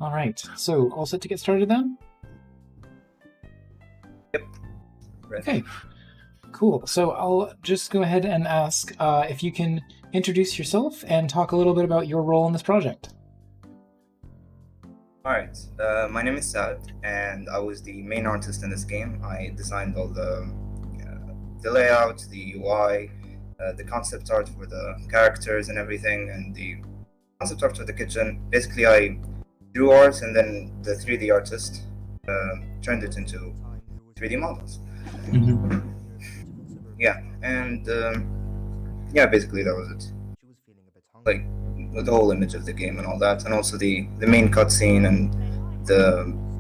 All right, so all set to get started then? Yep. Ready. Okay, cool. So I'll just go ahead and ask if you can introduce yourself and talk a little bit about your role in this project. Alright, my name is Saad, and I was the main artist in this game. I designed all the layout, the UI, the concept art for the characters and everything, and the concept art for the kitchen. Basically, I drew art, and then the 3D artist turned it into 3D models. Mm-hmm. Yeah, and basically that was it. Like the whole image of the game and all that, and also the main cutscene and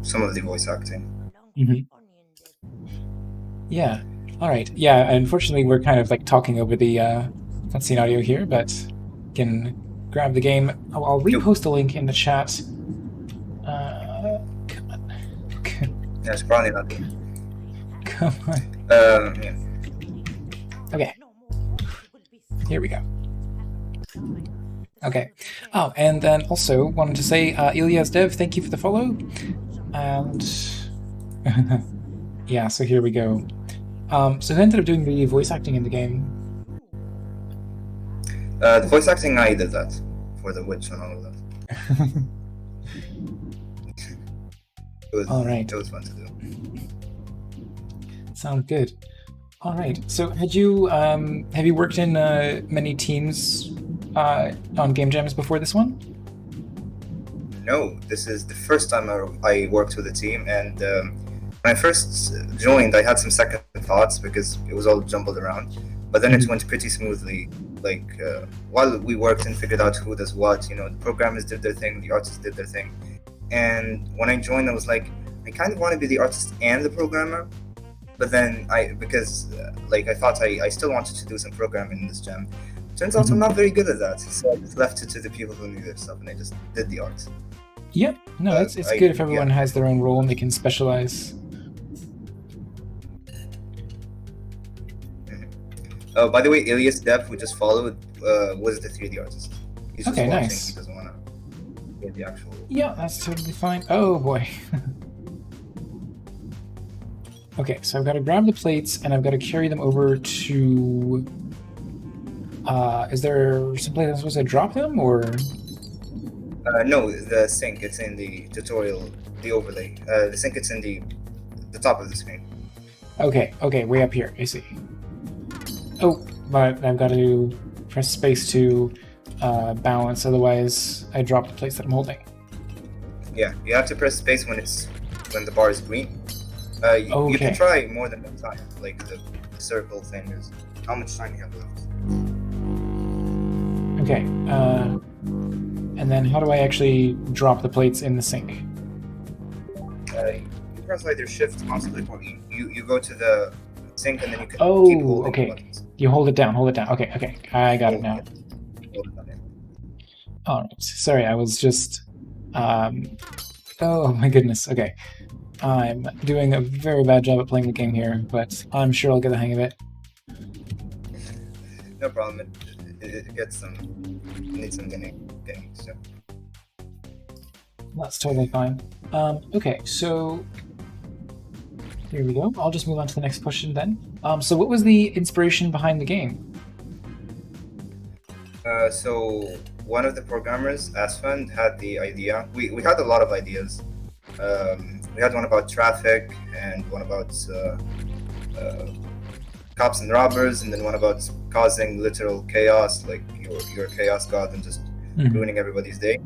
some of the voice acting. Mm-hmm. Yeah. All right. Yeah. Unfortunately, we're kind of like talking over the cutscene audio here, but can grab the game. I'll repost a link in the chat. Come on. Yeah, it's probably not. Come on. Yeah. Okay. Here we go. Okay. Oh, and then also wanted to say, Ilias Dev, thank you for the follow. And yeah, so here we go. So who ended up doing the voice acting in the game? The voice acting, I did that for the witch and all of that. All right. It was fun to do. Sounds good. All right. So have you worked in many teams on game jams before this one? No, this is the first time I worked with a team, and when I first joined, I had some second thoughts because it was all jumbled around. But then it went pretty smoothly. Like while we worked and figured out who does what, the programmers did their thing, the artists did their thing. And when I joined, I was like, I kind of want to be the artist and the programmer. But then I thought I still wanted to do some programming in this jam. Turns out I'm not very good at that, so I just left it to the people who knew their stuff, and I just did the art. Yeah, no, it's good if everyone has their own role and they can specialize. By the way, Ilias Dev, who just followed, was the 3D artist. He's just watching. Nice. He doesn't want to get the actual. Yeah, that's totally fine. Oh boy. Okay, so I've got to grab the plates and I've got to carry them over to. Is there some place I'm supposed to drop them, or? No, the sink. It's in the tutorial, the overlay. The sink. It's in the top of the screen. Okay, way up here. I see. Oh, but I've got to press space to balance, otherwise I drop the plates that I'm holding. Yeah, you have to press space when the bar is green. You can try more than one time, like the circle thing is. How much time you have left? Okay, and then how do I actually drop the plates in the sink? You press either shift constantly, or you go to the sink and then you can keep holding the buttons. You hold it down, Okay, I got it now. Alright, sorry, I was just... oh my goodness, okay. I'm doing a very bad job at playing the game here, but I'm sure I'll get the hang of it. No problem. It gets some. It needs some getting so. That's totally fine. Okay, so here we go. I'll just move on to the next question then. So what was the inspiration behind the game? So one of the programmers, Asfand, had the idea. We had a lot of ideas. We had one about traffic and one about cops and robbers, and then one about causing literal chaos, like your chaos god and just ruining everybody's day.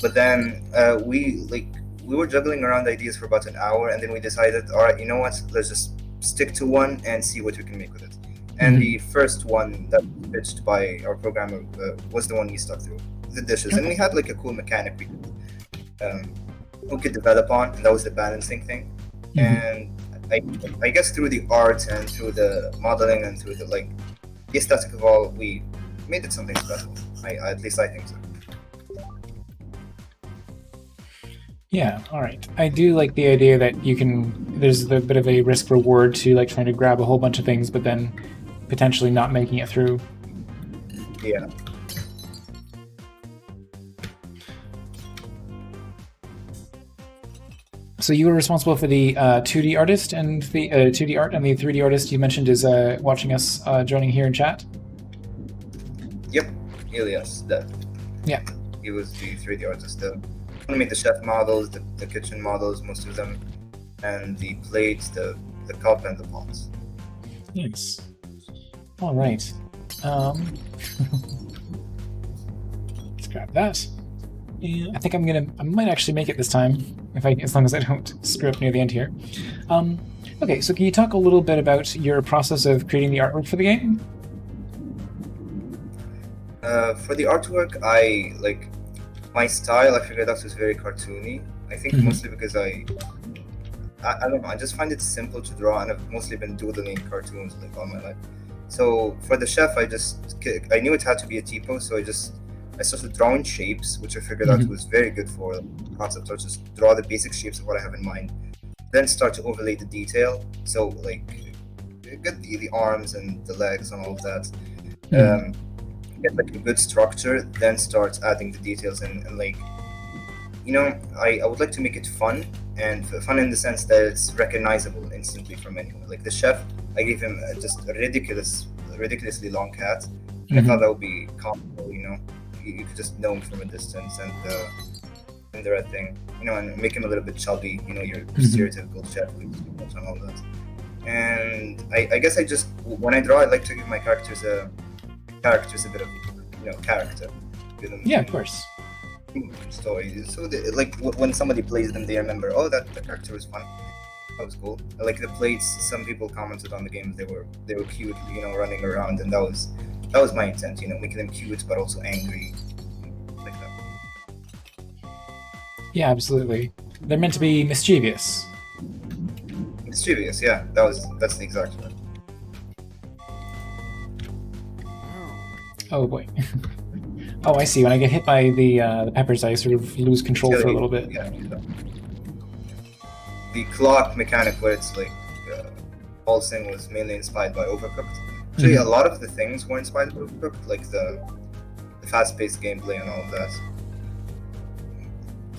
But then we were juggling around ideas for about an hour, and then we decided, all right, you know what? Let's just stick to one and see what we can make with it. And the first one that was pitched by our programmer was the one we stuck through, the dishes. And we had like a cool mechanic we could develop on, and that was the balancing thing. And I guess through the art and through the modeling and through the aesthetic of all, we made it something special. At least I think so. Yeah, all right. I do like the idea that there's a bit of a risk reward to like trying to grab a whole bunch of things, but then potentially not making it through. Yeah. So you were responsible for the 2D artist and the 2D art, and the 3D artist you mentioned is watching us, joining here in chat. Yep, Elias. That. Yeah. He was the 3D artist. I made the chef models, the kitchen models, most of them, and the plates, the cup, and the pots. Nice. All right. Let's grab that. And I think I might actually make it this time, as long as I don't screw up near the end here. Okay, so can you talk a little bit about your process of creating the artwork for the game? For the artwork, my style. I figured out was very cartoony. I think mostly because I don't know. I just find it simple to draw, and I've mostly been doodling cartoons like all my life. So for the chef, I knew it had to be a tipo, so I started drawing shapes, which I figured out was very good for concept art. Just draw the basic shapes of what I have in mind, then start to overlay the detail. So like get the arms and the legs and all of that. Get like a good structure, then start adding the details and like, you know, I would like to make it fun, and fun in the sense that it's recognizable instantly from anyone. Like the chef, I gave him just a ridiculously long cat. And I thought that would be comical, you know. You could just know him from a distance, and the red thing, you know, and make him a little bit chubby, you know, your stereotypical chef and all that. And I guess when I draw, I like to give my characters a bit of, you know, character. Yeah, of course. Story. So like when somebody plays them, they remember, oh, that the character was fun. That was cool. Like the plates, some people commented on the game, they were cute, you know, running around, and that was my intent, you know, making them cute but also angry, like that. Yeah, absolutely. They're meant to be mischievous. Mischievous, yeah. That's the exact word. Oh boy. Oh, I see. When I get hit by the peppers, I sort of lose control for a little bit. Yeah. The clock mechanic, where it's like pulsing, was mainly inspired by Overcooked. Actually, a lot of the things were inspired by Overcooked, like the fast-paced gameplay and all of that.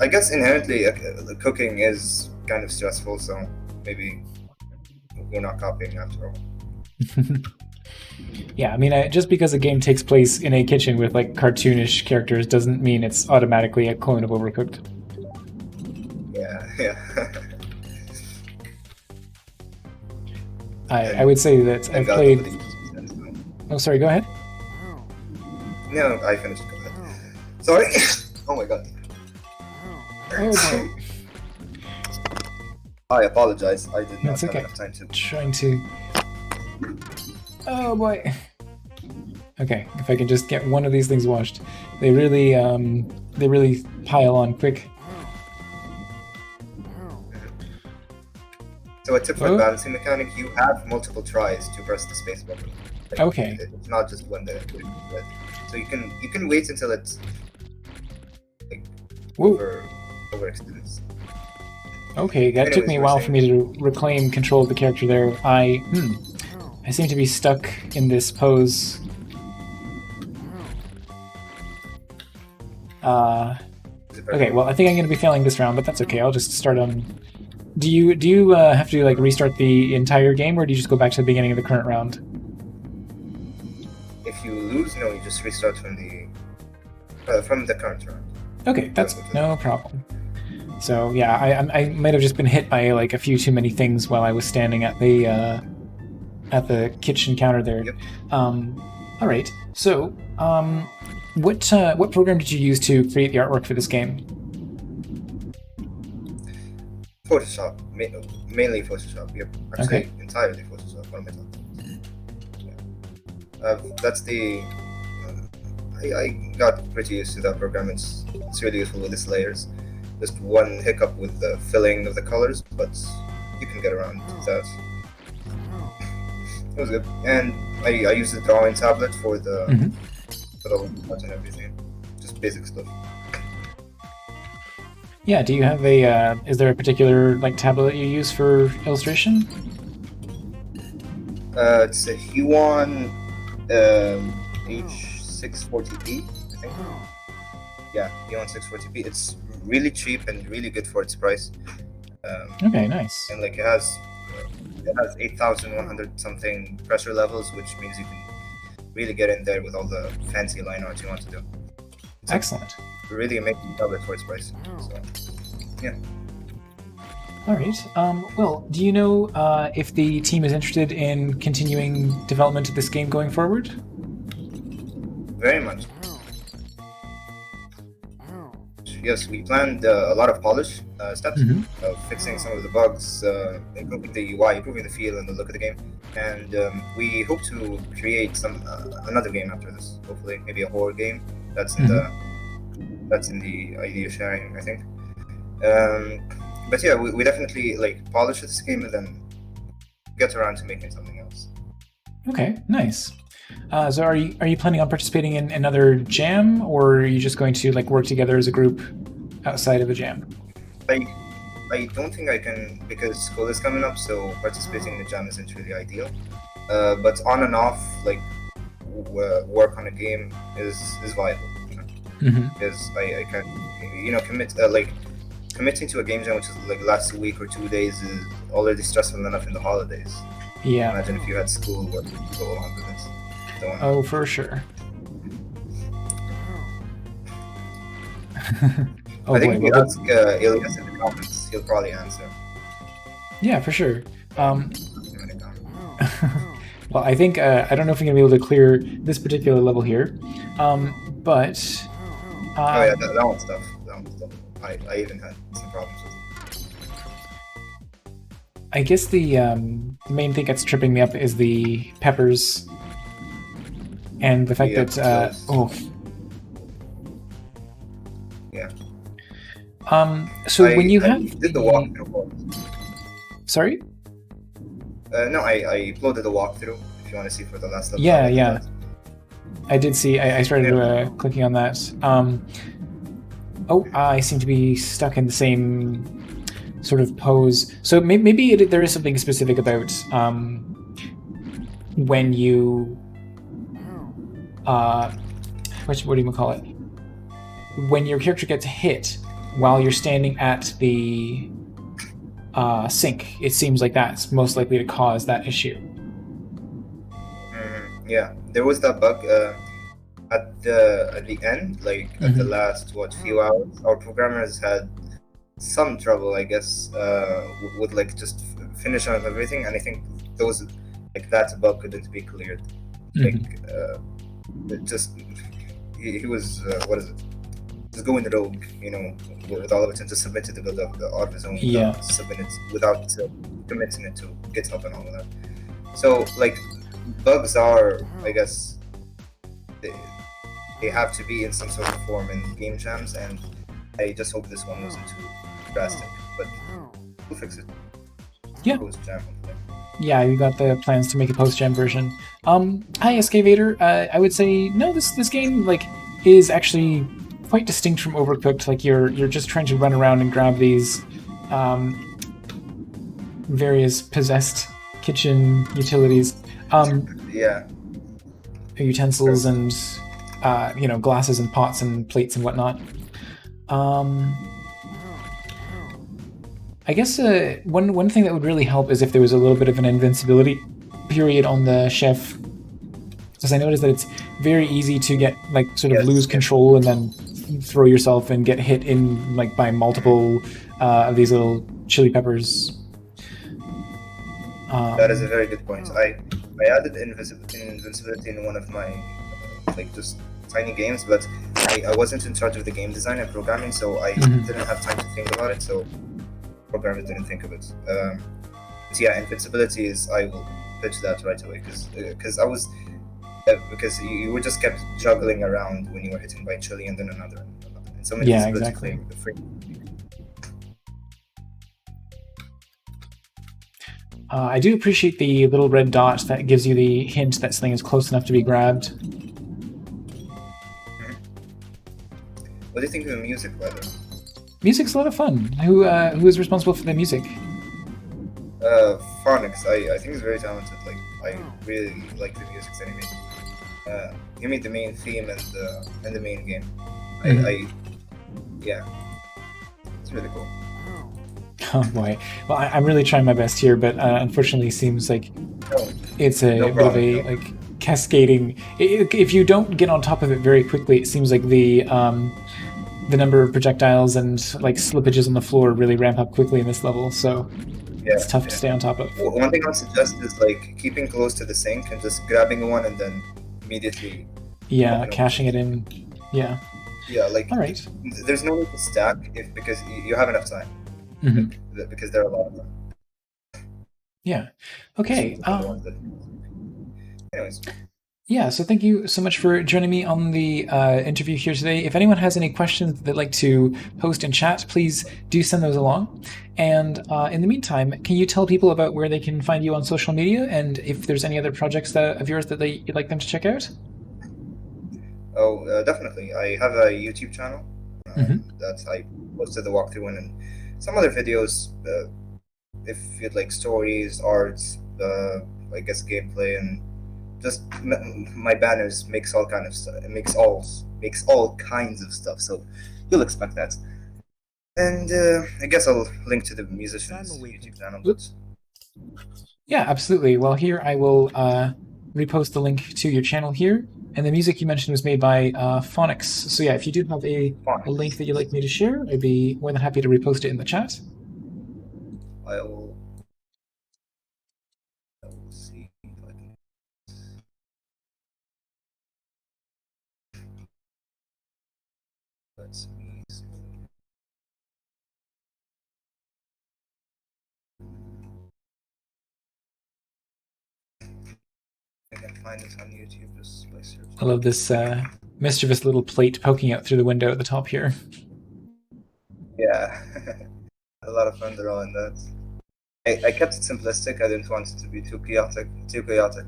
I guess inherently, the cooking is kind of stressful, so maybe we're not copying after all. Yeah, I mean, just because a game takes place in a kitchen with like cartoonish characters doesn't mean it's automatically a clone of Overcooked. Yeah. I would say that I've played. Oh, sorry. Go ahead. No, I finished. Go ahead. Sorry. Oh my god. Oh, I apologize. I did not That's have okay. enough time to. Trying to. Oh boy. Okay, if I can just get one of these things washed, they really pile on quick. So a tip for the balancing mechanic: you have multiple tries to press the space button. Like, okay. It's not just one that. So you can wait until it's like overextends. Okay, that took me a while for me to reclaim control of the character there. I seem to be stuck in this pose. Okay, well, I think I'm going to be failing this round, but that's okay. I'll just start on. Do you have to like restart the entire game, or do you just go back to the beginning of the current round? If you lose, no, you just restart from the current round. Okay, that's no problem. So yeah, I might have just been hit by like a few too many things while I was standing at the kitchen counter there. Yep. All right. So, what program did you use to create the artwork for this game? Photoshop, mainly Photoshop. Yep. Actually, entirely Photoshop. What am I talking about? Yeah. That's the. I got pretty used to that program. It's really useful with its layers. Just one hiccup with the filling of the colors, but you can get around that. It was good, and I used the drawing tablet for the little art and everything, just basic stuff. Yeah. Do you have a? Is there a particular like tablet you use for illustration? It's a Huon H640p, I think. Yeah, Huon 640p. It's really cheap and really good for its price. Okay, nice. And like it has 8,100 something pressure levels, which means you can really get in there with all the fancy line arts you want to do. It's Excellent. a really amazing tablet for its price. So yeah. All right. Well, do you know if the team is interested in continuing development of this game going forward? Very much. Yes, we planned a lot of polish steps, fixing some of the bugs, improving the UI, improving the feel and the look of the game, and we hope to create another game after this. Hopefully, maybe a horror game. That's in the idea sharing, I think. But yeah, we definitely like polish this game and then get around to making something else. Okay, nice. So are you planning on participating in another jam, or are you just going to like work together as a group outside of the jam? I don't think I can, because school is coming up, so participating in the jam isn't really ideal. But on and off, like work on a game is viable, you know? Because I can, you know, committing to a game jam which is like lasts a week or 2 days is already stressful enough in the holidays. Yeah. Imagine if you had school work to go along with this. Oh, for sure. I think if you ask Elias in the comments, he'll probably answer. Yeah, for sure. Well, I think I don't know if I'm gonna be able to clear this particular level here, but. Oh yeah, that one's tough. I even had some problems with it. I guess the main thing that's tripping me up is the peppers. And the fact that yeah. So when you have did the walkthrough. Sorry? No, I uploaded the walkthrough if you want to see for the last level. Yeah. I did see. I started clicking on that. I seem to be stuck in the same sort of pose. So maybe there is something specific about when you. What do you call it? When your character gets hit while you're standing at the sink, it seems like that's most likely to cause that issue. Yeah, there was that bug at the end, like at the last few hours. Our programmers had some trouble, I guess, with like just finish on everything, and I think those like that bug couldn't be cleared. Like it just he was what is it? Just going rogue, you know, with all of it, and just submitted the build out of his own. Submitted without committing it to GitHub and all of that. So like bugs are, I guess, they have to be in some sort of form in game jams, and I just hope this one wasn't too drastic, but we'll fix it. Yeah. Post-jam. Yeah, we got the plans to make a post-jam version. Hi, Excavator. I would say no. This game like is actually quite distinct from Overcooked. Like you're just trying to run around and grab these various possessed kitchen utilities. Utensils and glasses and pots and plates and whatnot. I guess one thing that would really help is if there was a little bit of an invincibility period on the chef, because I noticed that it's very easy to get like sort of lose control and then throw yourself and get hit in like by multiple of these little chili peppers. That is a very good point. I added invincibility in one of my like just tiny games, but I wasn't in charge of the game design and programming, so I didn't have time to think about it. So programmers didn't think of it. But yeah, invincibility is, I will pitch that right away because I was because you were just kept juggling around when you were hitting by chili and then another and so many exactly. I do appreciate the little red dot that gives you the hint that something is close enough to be grabbed. What do you think of the music, by the way? Music's a lot of fun. Who is responsible for the music? Phonics. I think he's very talented. Like I really like the music that he made. He made the main theme and the main game. Yeah, it's really cool. Oh boy. Well, I'm really trying my best here, but unfortunately, seems like No, it's a no bit of problem. a No. like cascading. If you don't get on top of it very quickly, it seems like the number of projectiles and like slippages on the floor really ramp up quickly in this level. So it's Yeah, tough to yeah. stay on top of. One thing I'll suggest is like keeping close to the sink and just grabbing one and then immediately Yeah, popping them with caching it it. in. Yeah. Yeah, like All right. there's no need to stack if because you have enough time. Mm-hmm. Like because there are a lot of them. Yeah. Just Okay. focus on the ones that. Anyways, Yeah, so thank you so much for joining me on the interview here today. If anyone has any questions they'd like to post in chat, please do send those along. And in the meantime, can you tell people about where they can find you on social media and if there's any other projects of yours that you'd like them to check out? oh, definitely. I have a YouTube channel Mm-hmm. that I posted the walkthrough in and some other videos. If you'd like stories, art, I guess gameplay, and just my banners makes all kind of stuff. It makes all kinds of stuff. So you'll expect that. And I guess I'll link to the musician's YouTube channel. But Yeah, absolutely. Well, here I will repost the link to your channel here. And the music you mentioned was made by Phonics. So yeah, if you do have a link that you'd like me to share, I'd be more than happy to repost it in the chat. I will. I will see if I can. Let's me see. I can find it on YouTube just by searching. I love this mischievous little plate poking out through the window at the top here. Yeah, a lot of fun drawing that. I kept it simplistic. I didn't want it to be too chaotic. Too chaotic.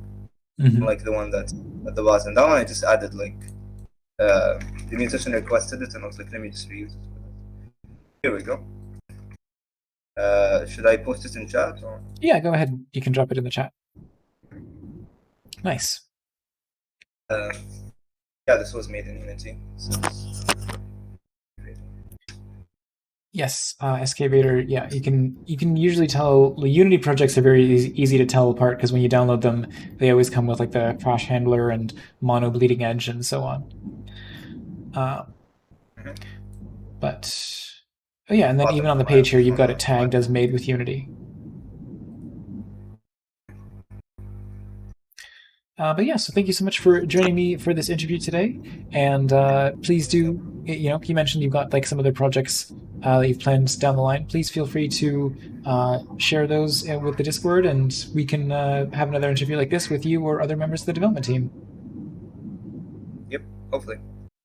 Mm-hmm. Like the one that at the bottom. That one I just added like the musician requested it, and I was like, let me just reuse it. Here we go. Should I post it in chat or? Yeah, go ahead. You can drop it in the chat. Nice. Uh, yeah, this was made in Unity. So. Yes, Excavator. Yeah, you can usually tell the Unity projects are very easy to tell apart because when you download them, they always come with like the crash handler and mono bleeding edge and so on. But oh yeah, and then even on the page here, you've got it tagged as made with Unity. But yeah, so thank you so much for joining me for this interview today. And please do, you mentioned you've got like some other projects that you've planned down the line. Please feel free to share those with the Discord, and we can have another interview like this with you or other members of the development team. Yep, hopefully.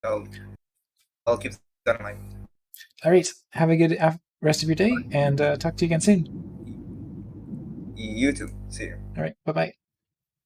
I'll keep that in mind. All right, have a good rest of your day, and talk to you again soon. You too. See you. All right, bye bye.